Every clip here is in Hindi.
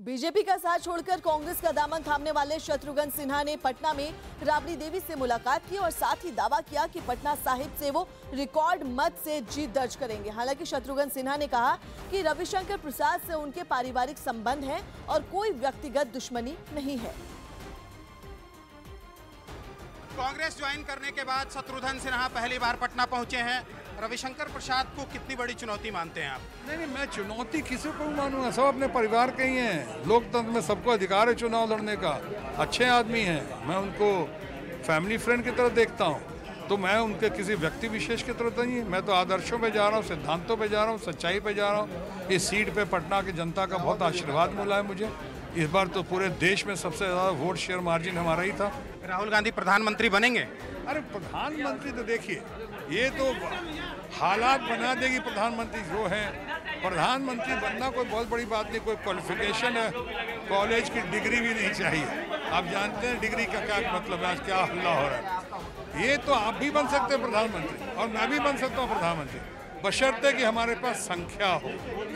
बीजेपी का साथ छोड़कर कांग्रेस का दामन थामने वाले शत्रुघ्न सिन्हा ने पटना में राबड़ी देवी से मुलाकात की और साथ ही दावा किया कि पटना साहिब से वो रिकॉर्ड मत से जीत दर्ज करेंगे। हालांकि शत्रुघ्न सिन्हा ने कहा कि रविशंकर प्रसाद से उनके पारिवारिक संबंध हैं और कोई व्यक्तिगत दुश्मनी नहीं है। कांग्रेस ज्वाइन करने के बाद शत्रुघ्न सिन्हा पहली बार पटना पहुंचे हैं। रविशंकर प्रसाद को कितनी बड़ी चुनौती मानते हैं आप? नहीं, मैं चुनौती किसी को मानूंगा, सब अपने परिवार के ही हैं। लोकतंत्र में सबको अधिकार है चुनाव लड़ने का। अच्छे आदमी हैं, मैं उनको फैमिली फ्रेंड की तरह देखता हूं, तो मैं उनके किसी व्यक्ति विशेष की तरह नहीं। मैं तो आदर्शों पे जा रहा हूं, सिद्धांतों पे जा रहा हूं, सच्चाई पे जा रहा हूं। इस सीट पे पटना की जनता का बहुत आशीर्वाद मिला है मुझे। इस बार तो पूरे देश में सबसे ज्यादा वोट शेयर मार्जिन हमारा ही था। राहुल गांधी प्रधानमंत्री बनेंगे? अरे प्रधानमंत्री तो देखिए, ये तो हालात बना देगी। प्रधानमंत्री जो है, प्रधानमंत्री बनना कोई बहुत बड़ी बात नहीं, कोई क्वालिफिकेशन है, कॉलेज की डिग्री भी नहीं चाहिए। आप जानते हैं डिग्री का क्या मतलब है, आज क्या हल्ला हो रहा है। ये तो आप भी बन सकते हैं प्रधानमंत्री और मैं भी बन सकता हूँ प्रधानमंत्री, बशर्ते कि हमारे पास संख्या हो,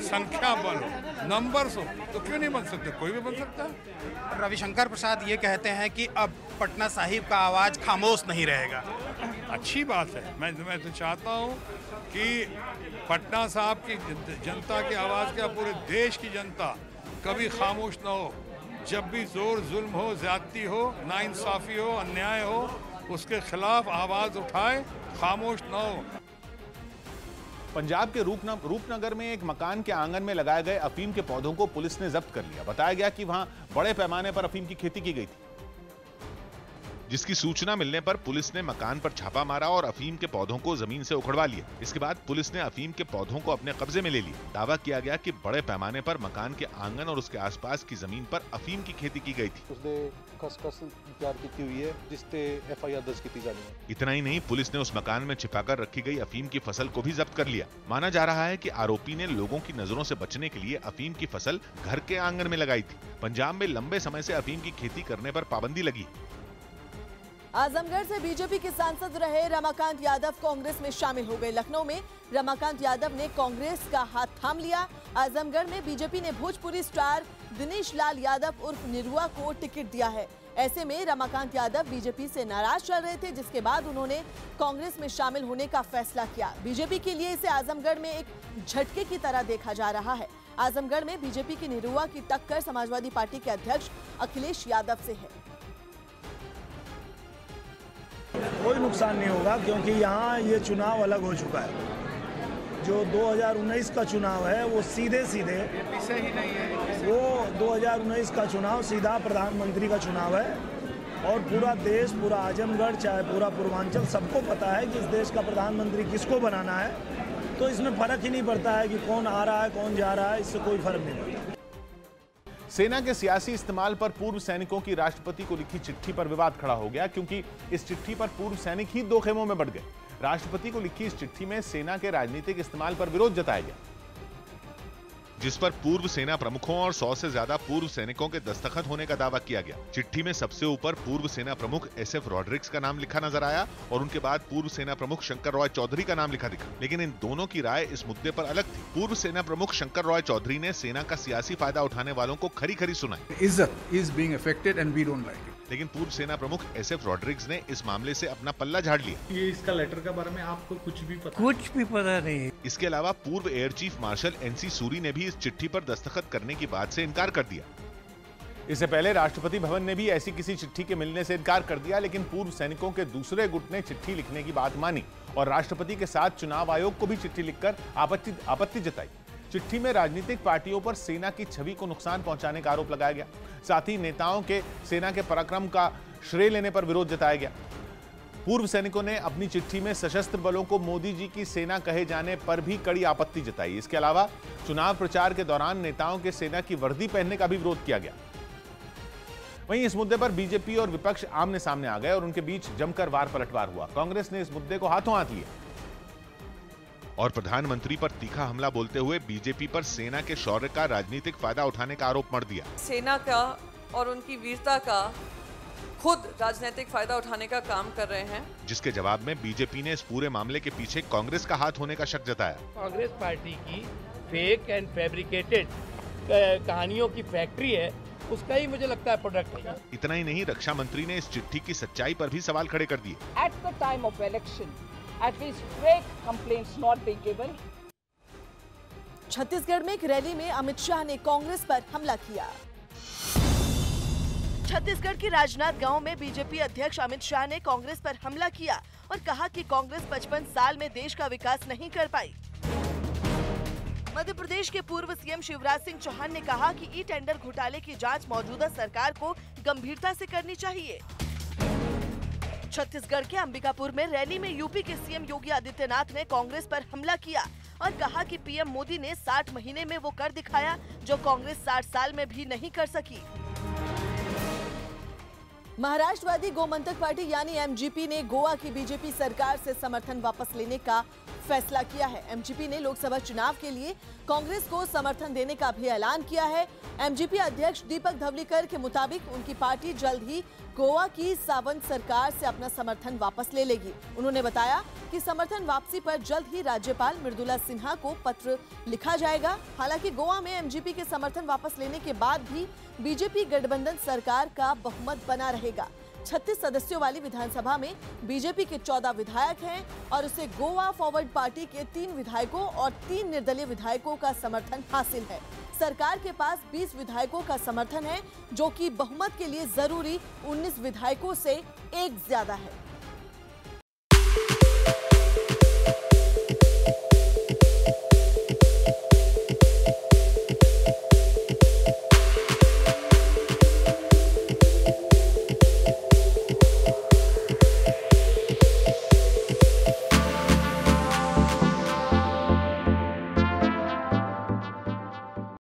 संख्या बल हो, नंबर्स हो, तो क्यों नहीं बन सकते? कोई भी बन सकता है। रविशंकर प्रसाद ये कहते हैं कि अब पटना साहिब का आवाज खामोश नहीं रहेगा। अच्छी बात है। मैं तो चाहता हूँ कि पटना साहब की जनता की आवाज़ क्या पूरे देश की जनता कभी खामोश ना हो। जब भी जोर जुल्म हो, ज्यादती हो, नाइंसाफ़ी हो, अन्याय हो, उसके खिलाफ आवाज़ उठाए, खामोश ना हो। पंजाब के रूपनगर में एक मकान के आंगन में लगाए गए अफीम के पौधों को पुलिस ने जब्त कर लिया। बताया गया कि वहां बड़े पैमाने पर अफीम की खेती की गई थी, जिसकी सूचना मिलने पर पुलिस ने मकान पर छापा मारा और अफीम के पौधों को जमीन से उखड़वा लिया। इसके बाद पुलिस ने अफीम के पौधों को अपने कब्जे में ले लिया। दावा किया गया कि बड़े पैमाने पर मकान के आंगन और उसके आसपास की जमीन पर अफीम की खेती की गई थी। उसने खसखस तैयार की हुई है, जिससे एफआईआर दर्ज की जानी है। इतना ही नहीं, पुलिस ने उस मकान में छिपाकर रखी गई अफीम की फसल को भी जब्त कर लिया। माना जा रहा है कि आरोपी ने लोगों की नजरों से बचने के लिए अफीम की फसल घर के आंगन में लगाई थी। पंजाब में लंबे समय से अफीम की खेती करने पर पाबंदी लगी। आजमगढ़ से बीजेपी के सांसद रहे रमाकांत यादव कांग्रेस में शामिल हो गए। लखनऊ में रमाकांत यादव ने कांग्रेस का हाथ थाम लिया। आजमगढ़ में बीजेपी ने भोजपुरी स्टार दिनेश लाल यादव उर्फ निरुआ को टिकट दिया है। ऐसे में रमाकांत यादव बीजेपी से नाराज चल रहे थे, जिसके बाद उन्होंने कांग्रेस में शामिल होने का फैसला किया। बीजेपी के लिए इसे आजमगढ़ में एक झटके की तरह देखा जा रहा है। आजमगढ़ में बीजेपी की निरुआ की टक्कर समाजवादी पार्टी के अध्यक्ष अखिलेश यादव से है। कोई नुकसान नहीं होगा, क्योंकि यहाँ ये चुनाव अलग हो चुका है। जो 2019 का चुनाव है वो सीधे ही नहीं है, वो 2019 का चुनाव सीधा प्रधानमंत्री का चुनाव है। और पूरा देश, पूरा आजमगढ़, चाहे पूरा पूर्वांचल, सबको पता है कि इस देश का प्रधानमंत्री किसको बनाना है। तो इसमें फर्क ही नहीं पड़ता है कि कौन आ रहा है, कौन जा रहा है, इससे कोई फर्क नहीं पड़ता। सेना के सियासी इस्तेमाल पर पूर्व सैनिकों की राष्ट्रपति को लिखी चिट्ठी पर विवाद खड़ा हो गया, क्योंकि इस चिट्ठी पर पूर्व सैनिक ही दो खेमों में बंट गए। राष्ट्रपति को लिखी इस चिट्ठी में सेना के राजनीतिक इस्तेमाल पर विरोध जताया गया, जिस पर पूर्व सेना प्रमुखों और 100 से ज्यादा पूर्व सैनिकों के दस्तखत होने का दावा किया गया। चिट्ठी में सबसे ऊपर पूर्व सेना प्रमुख एसएफ रॉड्रिक्स का नाम लिखा नजर आया और उनके बाद पूर्व सेना प्रमुख शंकर रॉय चौधरी का नाम लिखा दिखा। लेकिन इन दोनों की राय इस मुद्दे पर अलग थी। पूर्व सेना प्रमुख शंकर रॉय चौधरी ने सेना का सियासी फायदा उठाने वालों को खरी खरी सुनाई। इज्जत is being affected and we don't like it. लेकिन पूर्व सेना प्रमुख एसएफ रॉड्रिक्स ने इस मामले से अपना पल्ला झाड़ लिया। ये इसका लेटर के बारे में आपको कुछ भी पता नहीं। इसके अलावा पूर्व air chief marshal NC Suri ने भी इस चिट्ठी पर दस्तखत करने की बात से इनकार कर दिया। इससे पहले राष्ट्रपति भवन ने भी ऐसी किसी चिट्ठी के मिलने से इनकार कर दिया, लेकिन पूर्व सैनिकों के दूसरे गुट ने चिट्ठी लिखने की बात मानी और राष्ट्रपति के साथ चुनाव आयोग को भी चिट्ठी लिखकर आपत्ति जताई। चिट्ठी में राजनीतिक पार्टियों पर सेना की छवि को नुकसान पहुंचाने का आरोप लगाया गया। साथ ही नेताओं के सेना के पराक्रम का श्रेय लेने पर विरोध जताया गया। पूर्व सैनिकों ने अपनी चिट्ठी में सशस्त्र बलों को मोदी जी की सेना कहे जाने पर भी कड़ी आपत्ति जताई। इसके अलावा चुनाव प्रचार के दौरान नेताओं के सेना की वर्दी पहनने का भी विरोध किया गया। वहीं इस मुद्दे पर बीजेपी और विपक्ष आमने सामने आ गए और उनके बीच जमकर वार पलटवार हुआ। कांग्रेस ने इस मुद्दे को हाथों हाथ लिया और प्रधानमंत्री पर तीखा हमला बोलते हुए बीजेपी पर सेना के शौर्य का राजनीतिक फायदा उठाने का आरोप मढ़ दिया। सेना का और उनकी वीरता का खुद राजनीतिक फायदा उठाने का काम कर रहे हैं, जिसके जवाब में बीजेपी ने इस पूरे मामले के पीछे कांग्रेस का हाथ होने का शक जताया। कांग्रेस पार्टी की फेक एंड फैब्रिकेटेड कहानियों की फैक्ट्री है, उसका ही मुझे लगता है प्रोडक्ट है। इतना ही नहीं, रक्षा मंत्री ने इस चिट्ठी की सच्चाई पर भी सवाल खड़े कर दिए। At the time of election, at least fake complaints not being given. Chhattisgarh में एक रैली में अमित शाह ने कांग्रेस पर हमला किया। छत्तीसगढ़ के राजनांदगांव में बीजेपी अध्यक्ष अमित शाह ने कांग्रेस पर हमला किया और कहा कि कांग्रेस 55 साल में देश का विकास नहीं कर पाई। मध्य प्रदेश के पूर्व सीएम शिवराज सिंह चौहान ने कहा कि ई टेंडर घोटाले की जांच मौजूदा सरकार को गंभीरता से करनी चाहिए। छत्तीसगढ़ के अंबिकापुर में रैली में यूपी के सीएम योगी आदित्यनाथ ने कांग्रेस पर हमला किया और कहा कि पीएम मोदी ने 60 महीने में वो कर दिखाया जो कांग्रेस 60 साल में भी नहीं कर सकी। महाराष्ट्रवादी गोमंतक पार्टी यानी एमजीपी ने गोवा की बीजेपी सरकार से समर्थन वापस लेने का फैसला किया है। एमजीपी ने लोकसभा चुनाव के लिए कांग्रेस को समर्थन देने का भी ऐलान किया है। एमजीपी अध्यक्ष दीपक धवलीकर के मुताबिक उनकी पार्टी जल्द ही गोवा की सावंत सरकार से अपना समर्थन वापस ले लेगी। उन्होंने बताया कि समर्थन वापसी पर जल्द ही राज्यपाल मृदुला सिन्हा को पत्र लिखा जाएगा। हालांकि गोवा में एमजीपी के समर्थन वापस लेने के बाद भी बीजेपी गठबंधन सरकार का बहुमत बना रहेगा। 36 सदस्यों वाली विधानसभा में बीजेपी के 14 विधायक हैं और उसे गोवा फॉरवर्ड पार्टी के 3 विधायकों और 3 निर्दलीय विधायकों का समर्थन हासिल है। सरकार के पास 20 विधायकों का समर्थन है, जो कि बहुमत के लिए जरूरी 19 विधायकों से एक ज्यादा है।